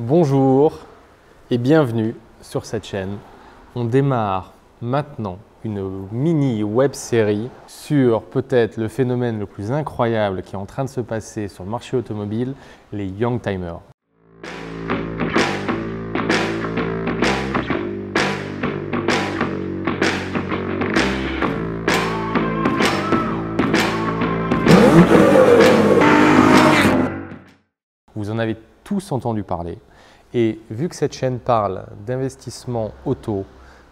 Bonjour et bienvenue sur cette chaîne. On démarre maintenant une mini web série sur peut-être le phénomène le plus incroyable qui est en train de se passer sur le marché automobile, les Youngtimers. Vous en avez tous entendu parler et vu que cette chaîne parle d'investissement auto,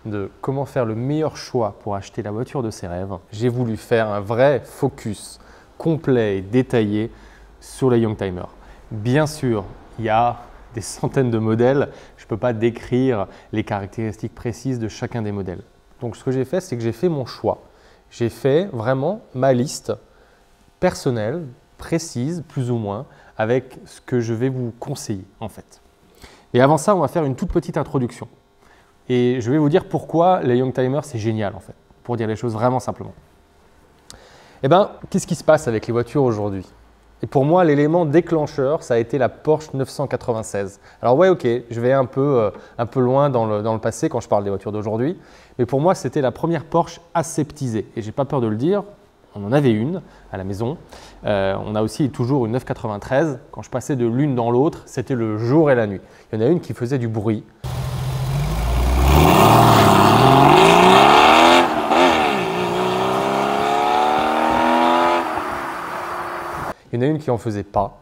de comment faire le meilleur choix pour acheter la voiture de ses rêves, j'ai voulu faire un vrai focus complet et détaillé sur les Youngtimers. Bien sûr, il y a des centaines de modèles, je ne peux pas décrire les caractéristiques précises de chacun des modèles. Donc ce que j'ai fait, c'est que j'ai fait mon choix. J'ai fait vraiment ma liste personnelle, précise, plus ou moins, avec ce que je vais vous conseiller en fait. Et avant ça, on va faire une toute petite introduction. Et je vais vous dire pourquoi les Youngtimers c'est génial en fait, pour dire les choses vraiment simplement. Eh bien, qu'est-ce qui se passe avec les voitures aujourd'hui? Et pour moi, l'élément déclencheur, ça a été la Porsche 996. Alors ouais, ok, je vais un peu loin dans le passé quand je parle des voitures d'aujourd'hui, mais pour moi, c'était la première Porsche aseptisée. Et j'ai pas peur de le dire, on en avait une à la maison. On a aussi toujours une 993. Quand je passais de l'une dans l'autre, c'était le jour et la nuit. Il y en a une qui faisait du bruit. Il y en a une qui n'en faisait pas.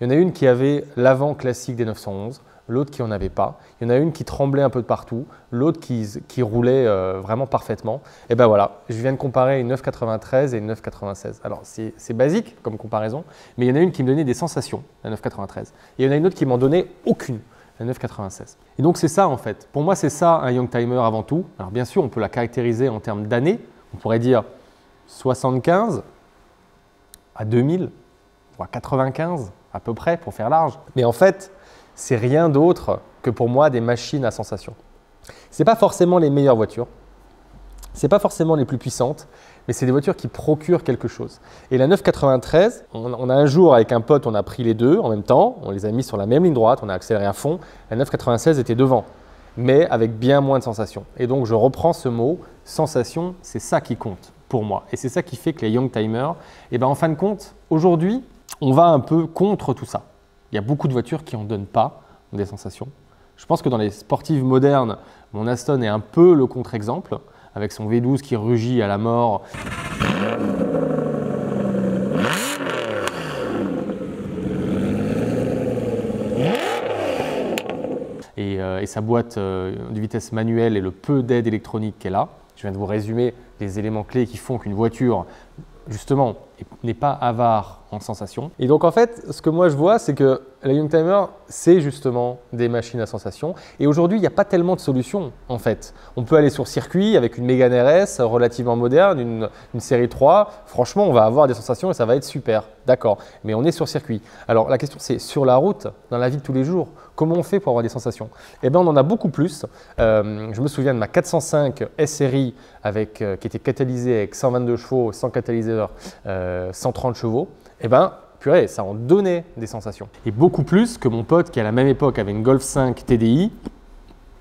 Il y en a une qui avait l'avant classique des 911, l'autre qui n'en avait pas. Il y en a une qui tremblait un peu de partout, l'autre qui roulait vraiment parfaitement. Et ben voilà, je viens de comparer une 993 et une 996. Alors c'est basique comme comparaison, mais il y en a une qui me donnait des sensations, la 993. Et il y en a une autre qui m'en donnait aucune, la 996. Et donc c'est ça en fait. Pour moi c'est ça un Youngtimer avant tout. Alors bien sûr on peut la caractériser en termes d'années. On pourrait dire 75 à 2000, voire 95 à peu près pour faire large. Mais en fait, c'est rien d'autre que pour moi des machines à sensation. Ce n'est pas forcément les meilleures voitures, ce n'est pas forcément les plus puissantes, mais c'est des voitures qui procurent quelque chose. Et la 993, on a un jour avec un pote, on a pris les deux en même temps, on les a mis sur la même ligne droite, on a accéléré à fond. La 996 était devant, mais avec bien moins de sensations. Et donc je reprends ce mot, sensation, c'est ça qui compte pour moi. Et c'est ça qui fait que les Youngtimers, en fin de compte, aujourd'hui, on va un peu contre tout ça. Il y a beaucoup de voitures qui n'en donnent pas des sensations. Je pense que dans les sportives modernes, mon Aston est un peu le contre-exemple, avec son V12 qui rugit à la mort. Et sa boîte de vitesse manuelle et le peu d'aide électronique qu'elle a. Je viens de vous résumer les éléments clés qui font qu'une voiture, justement, n'est pas avare en sensations. Et donc en fait, ce que moi je vois, c'est que la Youngtimer, c'est justement des machines à sensations. Et aujourd'hui, il n'y a pas tellement de solutions en fait. On peut aller sur circuit avec une Mégane RS relativement moderne, une série 3. Franchement, on va avoir des sensations et ça va être super. D'accord, mais on est sur circuit. Alors la question c'est sur la route, dans la vie de tous les jours, comment on fait pour avoir des sensations? Eh bien on en a beaucoup plus. Je me souviens de ma 405 SRI qui était catalysée avec 122 chevaux, sans catalyseur, 130 chevaux. Eh bien purée, ça en donnait des sensations. Et beaucoup plus que mon pote qui à la même époque avait une Golf 5 TDI,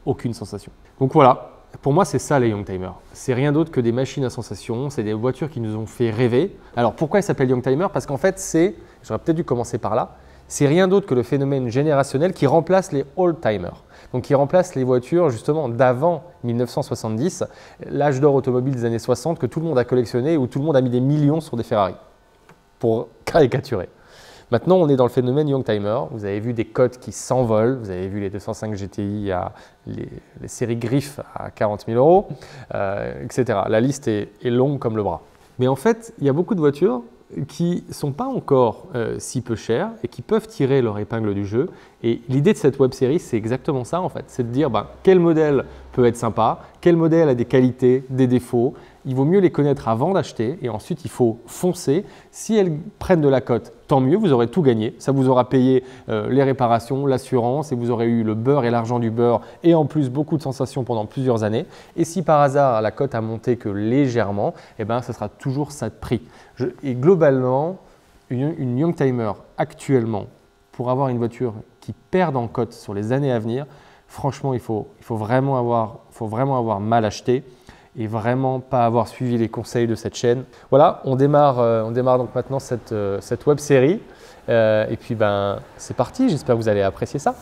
aucune sensation. Donc voilà. Pour moi, c'est ça les Youngtimers. C'est rien d'autre que des machines à sensations, c'est des voitures qui nous ont fait rêver. Alors pourquoi ils s'appellent Youngtimers? Parce qu'en fait, j'aurais peut-être dû commencer par là, c'est rien d'autre que le phénomène générationnel qui remplace les oldtimers. Donc qui remplace les voitures justement d'avant 1970, l'âge d'or automobile des années 60 que tout le monde a collectionné, où tout le monde a mis des millions sur des Ferrari, pour caricaturer. Maintenant, on est dans le phénomène Youngtimer. Vous avez vu des cotes qui s'envolent. Vous avez vu les 205 GTI, les séries Griff à 40 000 €, etc. La liste est longue comme le bras. Mais en fait, il y a beaucoup de voitures qui ne sont pas encore si peu chères et qui peuvent tirer leur épingle du jeu. Et l'idée de cette web série, c'est exactement ça en fait. C'est de dire quel modèle peut être sympa, quel modèle a des qualités, des défauts. Il vaut mieux les connaître avant d'acheter et ensuite il faut foncer. Si elles prennent de la cote, tant tant mieux, vous aurez tout gagné. Ça vous aura payé les réparations, l'assurance et vous aurez eu le beurre et l'argent du beurre et en plus beaucoup de sensations pendant plusieurs années. Et si par hasard la cote a monté que légèrement, eh ben, ce sera toujours ça de prix. Et globalement, une Youngtimer actuellement, pour avoir une voiture qui perde en cote sur les années à venir, franchement, il faut vraiment avoir mal acheté et vraiment pas avoir suivi les conseils de cette chaîne. Voilà, on démarre donc maintenant cette web série. Et puis, c'est parti, j'espère que vous allez apprécier ça.